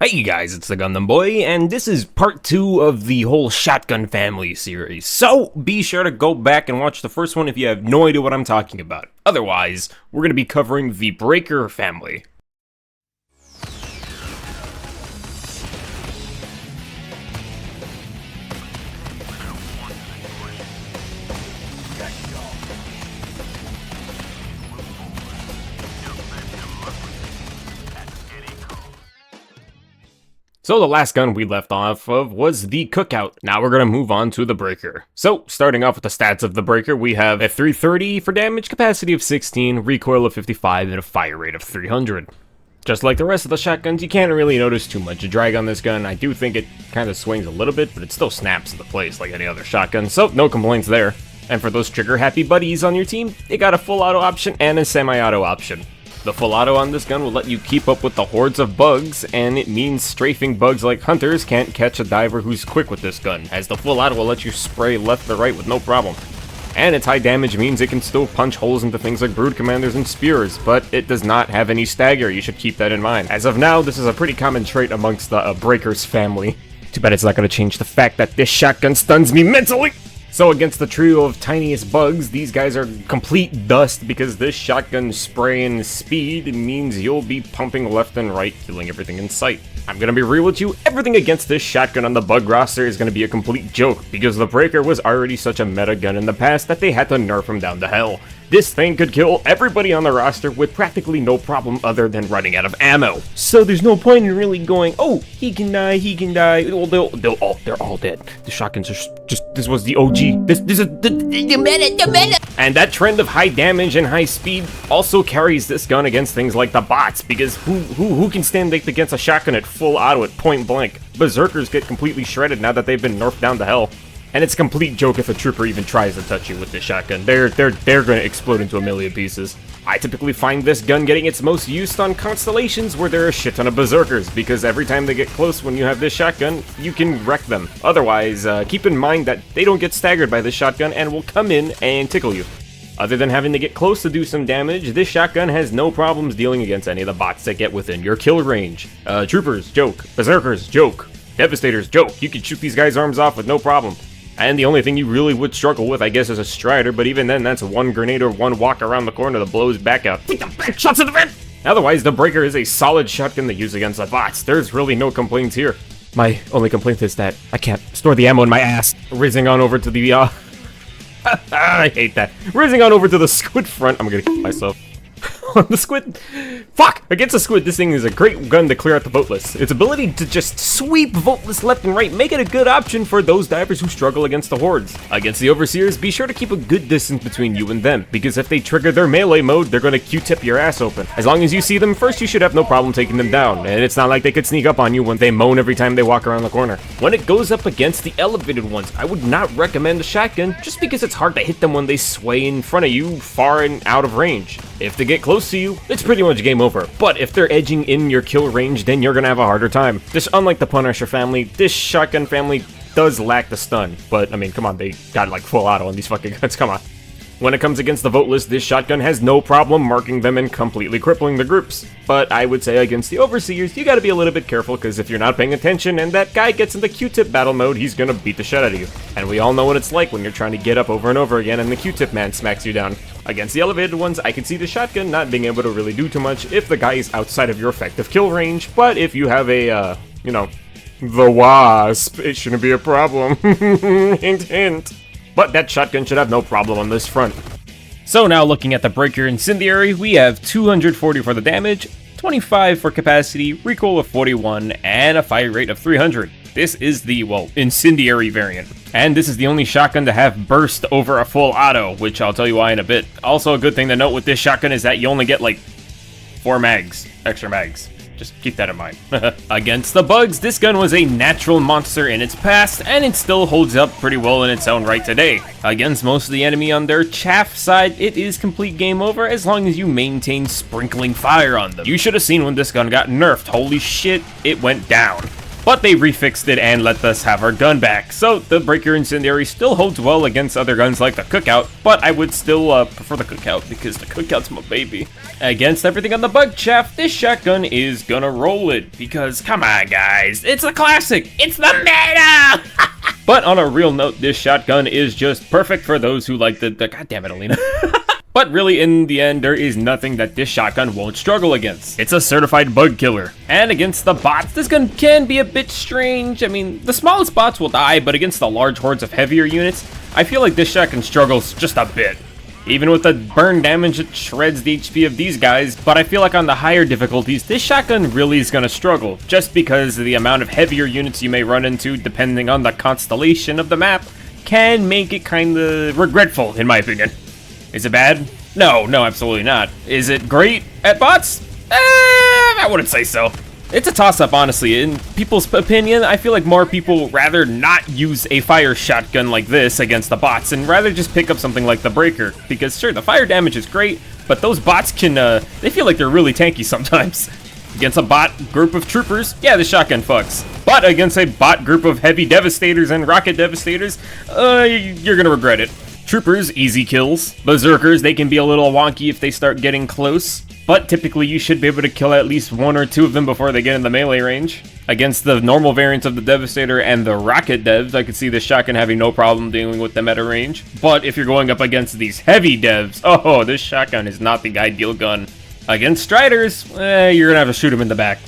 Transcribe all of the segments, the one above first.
Hey guys, it's the Gundam Boy, and this is part 2 of the whole Shotgun Family series. So, be sure to go back and watch the first one if you have no idea what I'm talking about. Otherwise, we're going to be covering the Breaker family. So the last gun we left off of was the Cookout. Now we're going to move on to the Breaker. So, starting off with the stats of the Breaker, we have a 330 for damage, capacity of 16, recoil of 55, and a fire rate of 300. Just like the rest of the shotguns, you can't really notice too much drag on this gun. I do think it kind of swings a little bit, but it still snaps into place like any other shotgun, so no complaints there. And for those trigger-happy buddies on your team, it got a full auto option and a semi-auto option. The full auto on this gun will let you keep up with the hordes of bugs, and it means strafing bugs like hunters can't catch a diver who's quick with this gun, as the full auto will let you spray left to right with no problem. And its high damage means it can still punch holes into things like brood commanders and spears, but it does not have any stagger. You should keep that in mind. As of now, this is a pretty common trait amongst the Breakers family. Too bad it's not going to change the fact that this shotgun stuns me mentally! So against the trio of tiniest bugs, these guys are complete dust because this shotgun's spraying speed means you'll be pumping left and right, killing everything in sight. I'm gonna be real with you, everything against this shotgun on the bug roster is gonna be a complete joke because the Breaker was already such a meta gun in the past that they had to nerf him down to hell. This thing could kill everybody on the roster with practically no problem other than running out of ammo. So there's no point in really going, oh, he can die. Well, they're all dead. The shotguns are just, this was the OG. This is the meta. And that trend of high damage and high speed also carries this gun against things like the bots, because who can stand against a shotgun at full auto at point blank? Berserkers get completely shredded now that they've been nerfed down to hell. And it's a complete joke if a trooper even tries to touch you with this shotgun. They're gonna explode into a million pieces. I typically find this gun getting its most use on constellations where there are a shit ton of berserkers, because every time they get close when you have this shotgun, you can wreck them. Otherwise, keep in mind that they don't get staggered by this shotgun and will come in and tickle you. Other than having to get close to do some damage, this shotgun has no problems dealing against any of the bots that get within your kill range. Troopers, joke. Berserkers, joke. Devastators, joke. You can shoot these guys' arms off with no problem. And the only thing you really would struggle with, I guess, is a Strider, but even then, that's one grenade or one walk around the corner that blows back out. Take the back shots in the vent! Otherwise, the Breaker is a solid shotgun to use against the bots. There's really no complaints here. My only complaint is that I can't store the ammo in my ass. Rizzing on over to the, I hate that. Rizzing on over to the squid front. I'm gonna kill myself. On the squid. Fuck! Against the squid, this thing is a great gun to clear out the voteless. Its ability to just sweep voteless left and right make it a good option for those divers who struggle against the hordes. Against the overseers, be sure to keep a good distance between you and them, because if they trigger their melee mode, they're gonna Q-tip your ass open. As long as you see them first, you should have no problem taking them down, and it's not like they could sneak up on you when they moan every time they walk around the corner. When it goes up against the elevated ones, I would not recommend the shotgun, just because it's hard to hit them when they sway in front of you, far and out of range. If they get close to you, it's pretty much game over. But if they're edging in your kill range, then you're gonna have a harder time. Just unlike the Punisher family, this shotgun family does lack the stun. But, I mean, come on, they got like full auto on these fucking guns, come on. When it comes against the voteless, this shotgun has no problem marking them and completely crippling the groups. But I would say against the overseers, you gotta be a little bit careful, because if you're not paying attention and that guy gets into Q-tip battle mode, he's gonna beat the shit out of you. And we all know what it's like when you're trying to get up over and over again and the Q-tip man smacks you down. Against the elevated ones, I can see the shotgun not being able to really do too much if the guy is outside of your effective kill range, but if you have a, the Wasp, it shouldn't be a problem. Hint, hint. But that shotgun should have no problem on this front. So now looking at the Breaker Incendiary, we have 240 for the damage, 25 for capacity, recoil of 41, and a fire rate of 300. This is the, well, Incendiary variant. And this is the only shotgun to have burst over a full auto, which I'll tell you why in a bit. Also, a good thing to note with this shotgun is that you only get like 4 mags, extra mags. Just keep that in mind. Against the bugs, this gun was a natural monster in its past, and it still holds up pretty well in its own right today. Against most of the enemy on their chaff side, it is complete game over as long as you maintain sprinkling fire on them. You should have seen when this gun got nerfed. Holy shit, it went down. but they refixed it and let us have our gun back. So the Breaker Incendiary still holds well against other guns like the Cookout, but I would still prefer the Cookout because the Cookout's my baby. Against everything on the Bug Shaft, this shotgun is gonna roll it because, come on guys, it's a classic, it's the meta! But on a real note, this shotgun is just perfect for those who like the God damn it, Alina. But really, in the end, there is nothing that this shotgun won't struggle against. It's a certified bug killer. And against the bots, this gun can be a bit strange. I mean, the smallest bots will die, but against the large hordes of heavier units, I feel like this shotgun struggles just a bit. Even with the burn damage, it shreds the HP of these guys, but I feel like on the higher difficulties, this shotgun really is gonna struggle, just because of the amount of heavier units you may run into, depending on the constellation of the map, can make it kinda regretful, in my opinion. Is it bad? No, absolutely not. Is it great at bots? I wouldn't say so. It's a toss-up, honestly. In people's opinion, I feel like more people rather not use a fire shotgun like this against the bots and rather just pick up something like the Breaker. Because sure, the fire damage is great, but those bots can, they feel like they're really tanky sometimes. Against a bot group of troopers, yeah, the shotgun fucks. But against a bot group of heavy devastators and rocket devastators, you're gonna regret it. Troopers, easy kills. Berserkers, they can be a little wonky if they start getting close, but typically you should be able to kill at least one or two of them before they get in the melee range. Against the normal variants of the Devastator and the Rocket Devs, I could see this shotgun having no problem dealing with them at a range. But if you're going up against these heavy devs, oh, this shotgun is not the ideal gun. Against Striders, you're gonna have to shoot them in the back.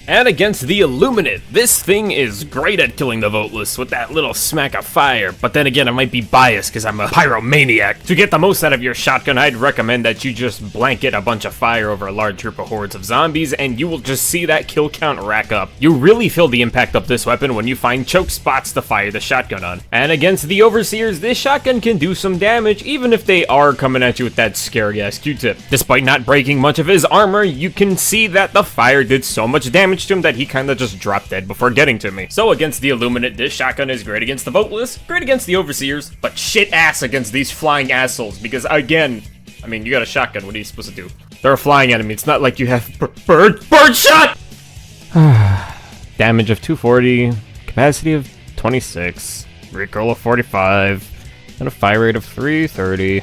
And against the Illuminate, this thing is great at killing the voteless with that little smack of fire, but then again I might be biased because I'm a pyromaniac. To get the most out of your shotgun, I'd recommend that you just blanket a bunch of fire over a large group of hordes of zombies and you will just see that kill count rack up. You really feel the impact of this weapon when you find choke spots to fire the shotgun on. And against the Overseers, this shotgun can do some damage even if they are coming at you with that scary ass Q-tip. Despite not breaking much of his armor, you can see that the fire did so much damage to him that he kinda just dropped dead before getting to me. So against the Illuminate, this shotgun is great against the voteless, great against the Overseers, but shit ass against these flying assholes, because again, I mean, you got a shotgun, what are you supposed to do? They're a flying enemy, it's not like you have bird shot! Damage of 240, capacity of 26, recoil of 45, and a fire rate of 330.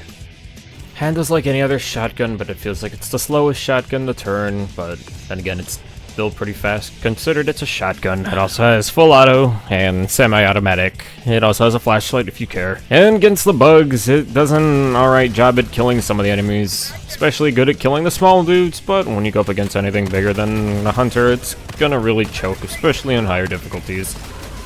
Handles like any other shotgun, but it feels like it's the slowest shotgun to turn, but then again, it's still pretty fast, considered it's a shotgun. It also has full auto and semi-automatic. It also has a flashlight if you care. And against the bugs, it does an alright job at killing some of the enemies. Especially good at killing the small dudes, but when you go up against anything bigger than a hunter, it's gonna really choke, especially on higher difficulties.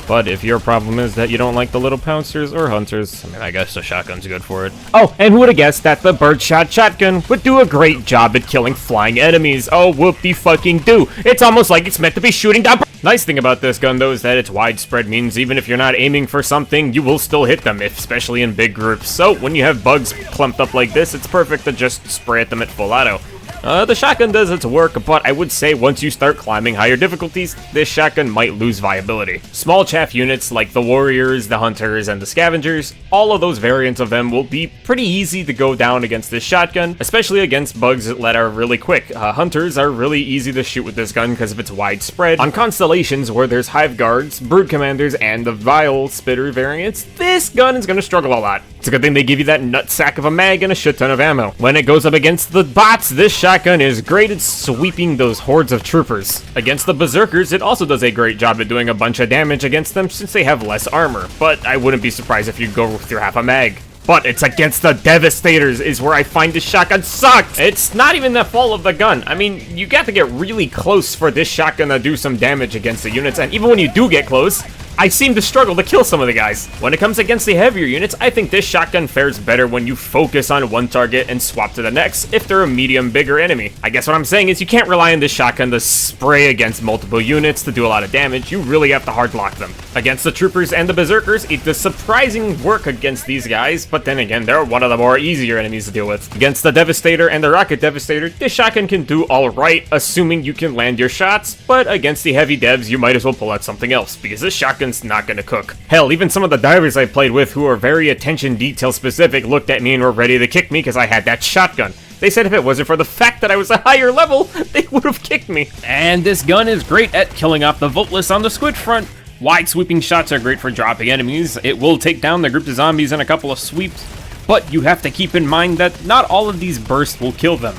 But if your problem is that you don't like the little pouncers or hunters, I mean, I guess the shotgun's good for it. Oh, and who would have guessed that the birdshot shotgun would do a great job at killing flying enemies? Oh, whoop-de-fucking-do. It's almost like it's meant to be shooting down. Nice thing about this gun, though, is that its widespread means even if you're not aiming for something, you will still hit them, especially in big groups. So when you have bugs clumped up like this, it's perfect to just spray at them at full auto. The shotgun does its work, but I would say once you start climbing higher difficulties, this shotgun might lose viability. Small chaff units like the warriors, the hunters, and the scavengers, all of those variants of them will be pretty easy to go down against this shotgun, especially against bugs that are really quick. Hunters are really easy to shoot with this gun because of its widespread. On constellations where there's hive guards, brood commanders, and the vile spitter variants, this gun is going to struggle a lot. It's a good thing they give you that nutsack of a mag and a shit ton of ammo. When it goes up against the bots, this shotgun is great at sweeping those hordes of troopers. Against the berserkers, it also does a great job at doing a bunch of damage against them since they have less armor, but I wouldn't be surprised if you go through half a mag. But it's against the Devastators is where I find this shotgun sucks! It's not even the fault of the gun. I mean, you got to get really close for this shotgun to do some damage against the units, and even when you do get close, I seem to struggle to kill some of the guys. When it comes against the heavier units, I think this shotgun fares better when you focus on one target and swap to the next if they're a medium bigger enemy. I guess what I'm saying is you can't rely on this shotgun to spray against multiple units to do a lot of damage. You really have to hard lock them. Against the troopers and the berserkers, it does surprising work against these guys, but then again, they're one of the more easier enemies to deal with. Against the Devastator and the Rocket Devastator, this shotgun can do alright, assuming you can land your shots, but against the heavy devs, you might as well pull out something else, because this shotgun's not gonna cook. Hell, even some of the divers I played with who are very attention detail specific looked at me and were ready to kick me because I had that shotgun. They said if it wasn't for the fact that I was a higher level, they would have kicked me. And this gun is great at killing off the Voltless on the squid front. Wide sweeping shots are great for dropping enemies. It will take down the group of zombies in a couple of sweeps, but you have to keep in mind that not all of these bursts will kill them.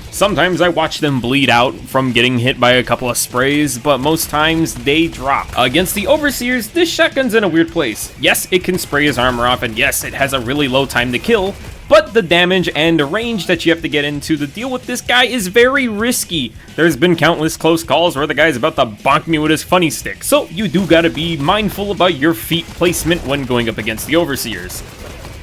Sometimes I watch them bleed out from getting hit by a couple of sprays, but most times they drop. Against the Overseers, this shotgun's in a weird place. Yes, it can spray his armor off, and yes, it has a really low time to kill, but the damage and the range that you have to get into to deal with this guy is very risky. There's been countless close calls where the guy's about to bonk me with his funny stick, so you do gotta be mindful about your feet placement when going up against the Overseers.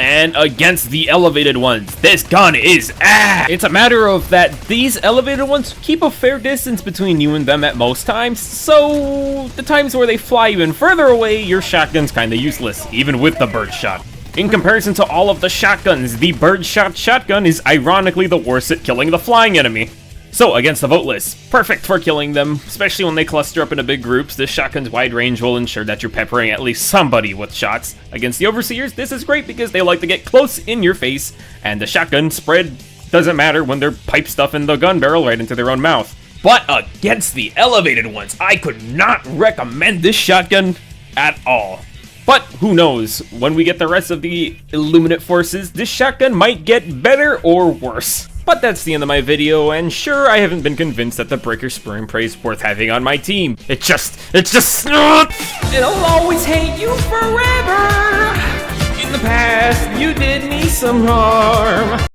And against the elevated ones, this gun is ass! It's a matter of that these elevated ones keep a fair distance between you and them at most times, so the times where they fly even further away, your shotgun's kinda useless, even with the bird shot. In comparison to all of the shotguns, the bird shot shotgun is ironically the worst at killing the flying enemy. So, against the Voltless, perfect for killing them, especially when they cluster up into big groups. This shotgun's wide range will ensure that you're peppering at least somebody with shots. Against the Overseers, this is great because they like to get close in your face, and the shotgun spread doesn't matter when they're pipe stuffing the gun barrel right into their own mouth. But against the elevated ones, I could not recommend this shotgun at all. But who knows, when we get the rest of the Illuminate forces, this shotgun might get better or worse. But that's the end of my video, and sure, I haven't been convinced that the Breaker Spray and Pray is worth having on my team. It's just and I'll always hate you forever. In the past, you did me some harm.